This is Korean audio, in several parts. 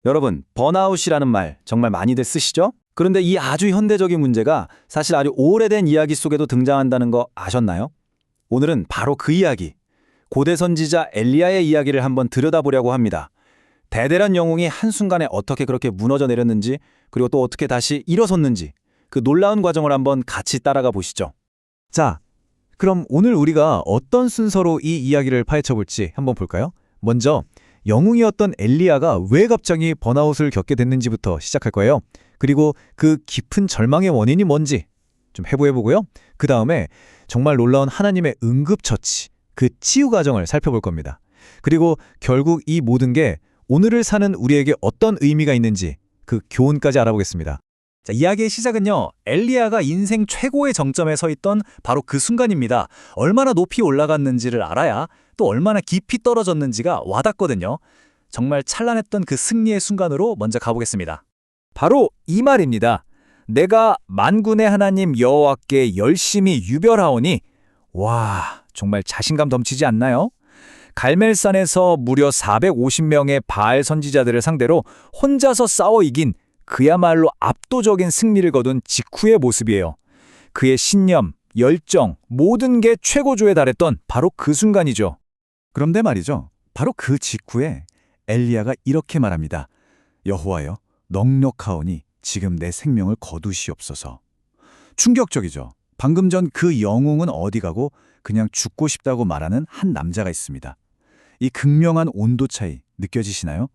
여러분, 번아웃이라는 말 정말 많이들 쓰시죠? 그런데 이 아주 현대적인 문제가 사실 아주 오래된 이야기 속에도 등장한다는 거 아셨나요? 오늘은 바로 그 이야기, 고대 선지자 엘리야의 이야기를 한번 들여다보려고 합니다. 대대란 영웅이 한순간에 어떻게 그렇게 무너져 내렸는지, 그리고 또 어떻게 다시 일어섰는지, 그 놀라운 과정을 한번 같이 따라가 보시죠. 자, 그럼 오늘 우리가 어떤 순서로 이 이야기를 파헤쳐 볼지 한번 볼까요? 먼저 영웅이었던 엘리야가 왜 갑자기 번아웃을 겪게 됐는지부터 시작할 거예요. 그리고 그 깊은 절망의 원인이 뭔지 좀 해부해보고요. 그 다음에 정말 놀라운 하나님의 응급처치, 그 치유 과정을 살펴볼 겁니다. 그리고 결국 이 모든 게 오늘을 사는 우리에게 어떤 의미가 있는지 그 교훈까지 알아보겠습니다. 자, 이야기의 시작은요. 엘리야가 인생 최고의 정점에 서 있던 바로 그 순간입니다. 얼마나 높이 올라갔는지를 알아야 또 얼마나 깊이 떨어졌는지가 와닿거든요. 정말 찬란했던 그 승리의 순간으로 먼저 가보겠습니다. 바로 이 말입니다. 내가 만군의 하나님 여호와께 열심히 유별하오니. 와, 정말 자신감 넘치지 않나요? 갈멜산에서 무려 450명의 바알 선지자들을 상대로 혼자서 싸워 이긴 그야말로 압도적인 승리를 거둔 직후의 모습이에요. 그의 신념, 열정, 모든 게 최고조에 달했던 바로 그 순간이죠. 그런데 말이죠. 바로 그 직후에 엘리야가 이렇게 말합니다. 여호와여, 넉넉하오니 지금 내 생명을 거두시옵소서. 충격적이죠. 방금 전 그 영웅은 어디 가고 그냥 죽고 싶다고 말하는 한 남자가 있습니다. 이 극명한 온도 차이 느껴지시나요?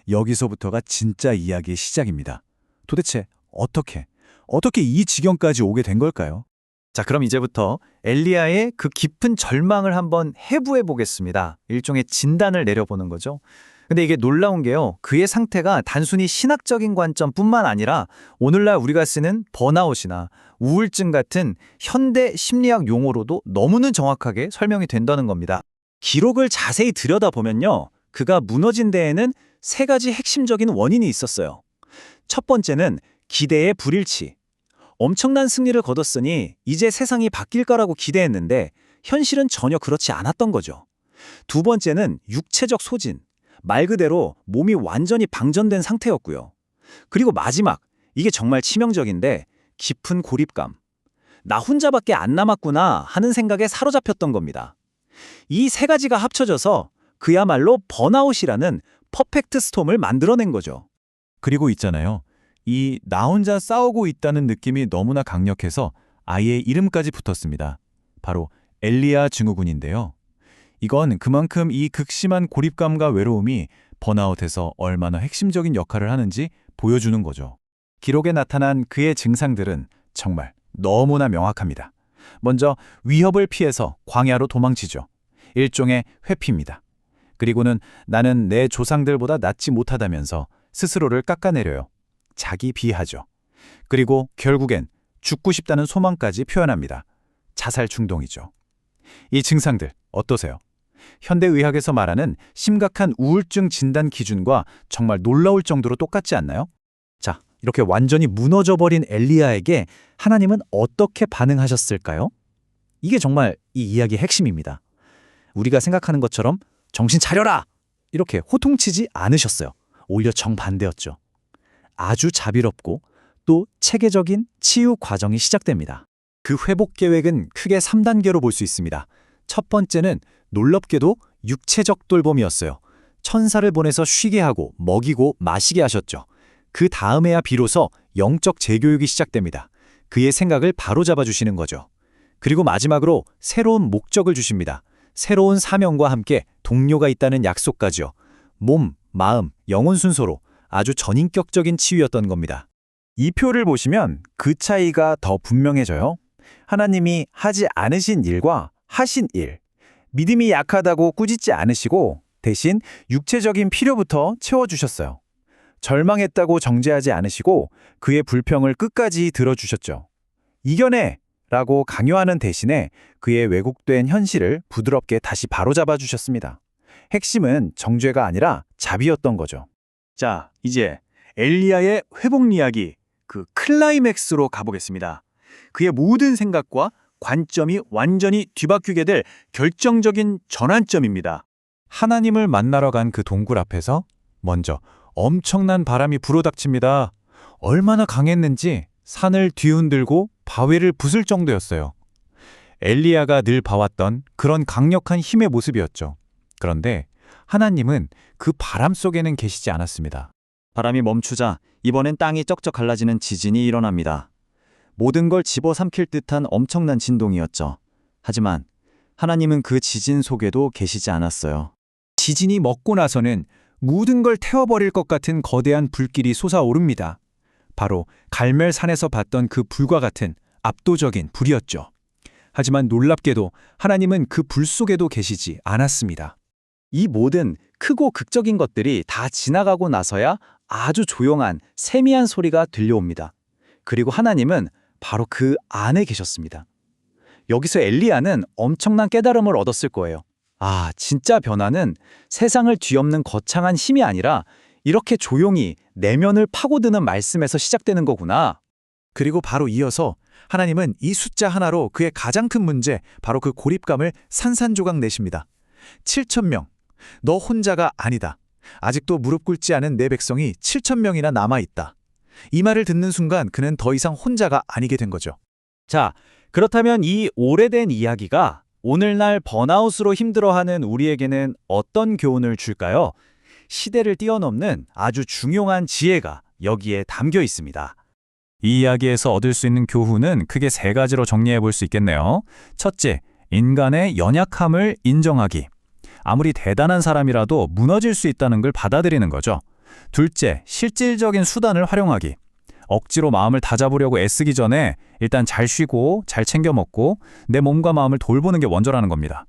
여기서부터가 진짜 이야기의 시작입니다. 도대체 어떻게 이 지경까지 오게 된 걸까요? 자, 그럼 이제부터 엘리야의 그 깊은 절망을 한번 해부해 보겠습니다. 일종의 진단을 내려보는 거죠. 근데 이게 놀라운 게요. 그의 상태가 단순히 신학적인 관점뿐만 아니라 오늘날 우리가 쓰는 번아웃이나 우울증 같은 현대 심리학 용어로도 너무는 정확하게 설명이 된다는 겁니다. 기록을 자세히 들여다보면요. 그가 무너진 데에는 세 가지 핵심적인 원인이 있었어요. 첫 번째는 기대의 불일치. 엄청난 승리를 거뒀으니 이제 세상이 바뀔 거라고 기대했는데 현실은 전혀 그렇지 않았던 거죠. 두 번째는 육체적 소진. 말 그대로 몸이 완전히 방전된 상태였고요. 그리고 마지막, 이게 정말 치명적인데 깊은 고립감. 나 혼자밖에 안 남았구나 하는 생각에 사로잡혔던 겁니다. 이 세 가지가 합쳐져서 그야말로 번아웃이라는 퍼펙트 스톰을 만들어낸 거죠. 그리고 있잖아요. 이 나 혼자 싸우고 있다는 느낌이 너무나 강력해서 아예 이름까지 붙었습니다. 바로 엘리야 증후군인데요. 이건 그만큼 이 극심한 고립감과 외로움이 번아웃에서 얼마나 핵심적인 역할을 하는지 보여주는 거죠. 기록에 나타난 그의 증상들은 정말 너무나 명확합니다. 먼저 위협을 피해서 광야로 도망치죠. 일종의 회피입니다. 그리고는 나는 내 조상들보다 낫지 못하다면서 스스로를 깎아내려요. 자기 비하죠. 그리고 결국엔 죽고 싶다는 소망까지 표현합니다. 자살 충동이죠. 이 증상들 어떠세요? 현대의학에서 말하는 심각한 우울증 진단 기준과 정말 놀라울 정도로 똑같지 않나요? 자, 이렇게 완전히 무너져버린 엘리야에게 하나님은 어떻게 반응하셨을까요? 이게 정말 이 이야기의 핵심입니다. 우리가 생각하는 것처럼 정신 차려라! 이렇게 호통치지 않으셨어요. 오히려 정반대였죠. 아주 자비롭고 또 체계적인 치유 과정이 시작됩니다. 그 회복 계획은 크게 3단계로 볼 수 있습니다. 첫 번째는 놀랍게도 육체적 돌봄이었어요. 천사를 보내서 쉬게 하고 먹이고 마시게 하셨죠. 그 다음에야 비로소 영적 재교육이 시작됩니다. 그의 생각을 바로잡아 주시는 거죠. 그리고 마지막으로 새로운 목적을 주십니다. 새로운 사명과 함께 동료가 있다는 약속까지요. 몸, 마음, 영혼 순서로 아주 전인격적인 치유였던 겁니다. 이 표를 보시면 그 차이가 더 분명해져요. 하나님이 하지 않으신 일과 하신 일. 믿음이 약하다고 꾸짖지 않으시고 대신 육체적인 필요부터 채워주셨어요. 절망했다고 정죄하지 않으시고 그의 불평을 끝까지 들어주셨죠. 이겨내! 라고 강요하는 대신에 그의 왜곡된 현실을 부드럽게 다시 바로잡아 주셨습니다. 핵심은 정죄가 아니라 자비였던 거죠. 자, 이제 엘리야의 회복 이야기, 그 클라이맥스로 가보겠습니다. 그의 모든 생각과 관점이 완전히 뒤바뀌게 될 결정적인 전환점입니다. 하나님을 만나러 간 그 동굴 앞에서 먼저 엄청난 바람이 불어닥칩니다. 얼마나 강했는지 산을 뒤흔들고 바위를 부술 정도였어요. 엘리야가 늘 봐왔던 그런 강력한 힘의 모습이었죠. 그런데 하나님은 그 바람 속에는 계시지 않았습니다. 바람이 멈추자 이번엔 땅이 쩍쩍 갈라지는 지진이 일어납니다. 모든 걸 집어삼킬 듯한 엄청난 진동이었죠. 하지만 하나님은 그 지진 속에도 계시지 않았어요. 지진이 먹고 나서는 모든 걸 태워버릴 것 같은 거대한 불길이 솟아오릅니다. 바로 갈멜산에서 봤던 그 불과 같은 압도적인 불이었죠. 하지만 놀랍게도 하나님은 그 불 속에도 계시지 않았습니다. 이 모든 크고 극적인 것들이 다 지나가고 나서야 아주 조용한 세미한 소리가 들려옵니다. 그리고 하나님은 바로 그 안에 계셨습니다. 여기서 엘리야는 엄청난 깨달음을 얻었을 거예요. 아, 진짜 변화는 세상을 뒤엎는 거창한 힘이 아니라 이렇게 조용히 내면을 파고드는 말씀에서 시작되는 거구나. 그리고 바로 이어서 하나님은 이 숫자 하나로 그의 가장 큰 문제, 바로 그 고립감을 산산조각 내십니다. 7,000명. 너 혼자가 아니다. 아직도 무릎 꿇지 않은 내 백성이 7,000명이나 남아있다. 이 말을 듣는 순간 그는 더 이상 혼자가 아니게 된 거죠. 자, 그렇다면 이 오래된 이야기가 오늘날 번아웃으로 힘들어하는 우리에게는 어떤 교훈을 줄까요? 시대를 뛰어넘는 아주 중요한 지혜가 여기에 담겨 있습니다. 이 이야기에서 얻을 수 있는 교훈은 크게 세 가지로 정리해 볼 수 있겠네요. 첫째, 인간의 연약함을 인정하기. 아무리 대단한 사람이라도 무너질 수 있다는 걸 받아들이는 거죠. 둘째, 실질적인 수단을 활용하기. 억지로 마음을 다잡으려고 애쓰기 전에 일단 잘 쉬고 잘 챙겨 먹고 내 몸과 마음을 돌보는 게 먼저라는 겁니다.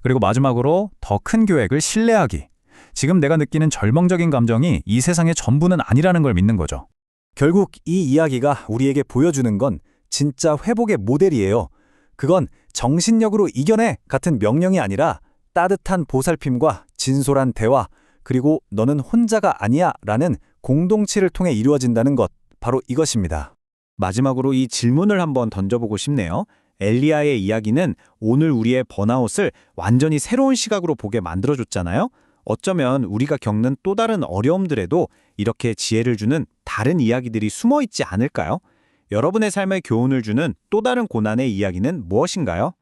그리고 마지막으로 더 큰 계획을 신뢰하기. 지금 내가 느끼는 절망적인 감정이 이 세상의 전부는 아니라는 걸 믿는 거죠. 결국 이 이야기가 우리에게 보여주는 건 진짜 회복의 모델이에요. 그건 정신력으로 이겨내 같은 명령이 아니라 따뜻한 보살핌과 진솔한 대화, 그리고 너는 혼자가 아니야 라는 공동체를 통해 이루어진다는 것, 바로 이것입니다. 마지막으로 이 질문을 한번 던져보고 싶네요. 엘리야의 이야기는 오늘 우리의 번아웃을 완전히 새로운 시각으로 보게 만들어줬잖아요. 어쩌면 우리가 겪는 또 다른 어려움들에도 이렇게 지혜를 주는 다른 이야기들이 숨어 있지 않을까요? 여러분의 삶에 교훈을 주는 또 다른 고난의 이야기는 무엇인가요?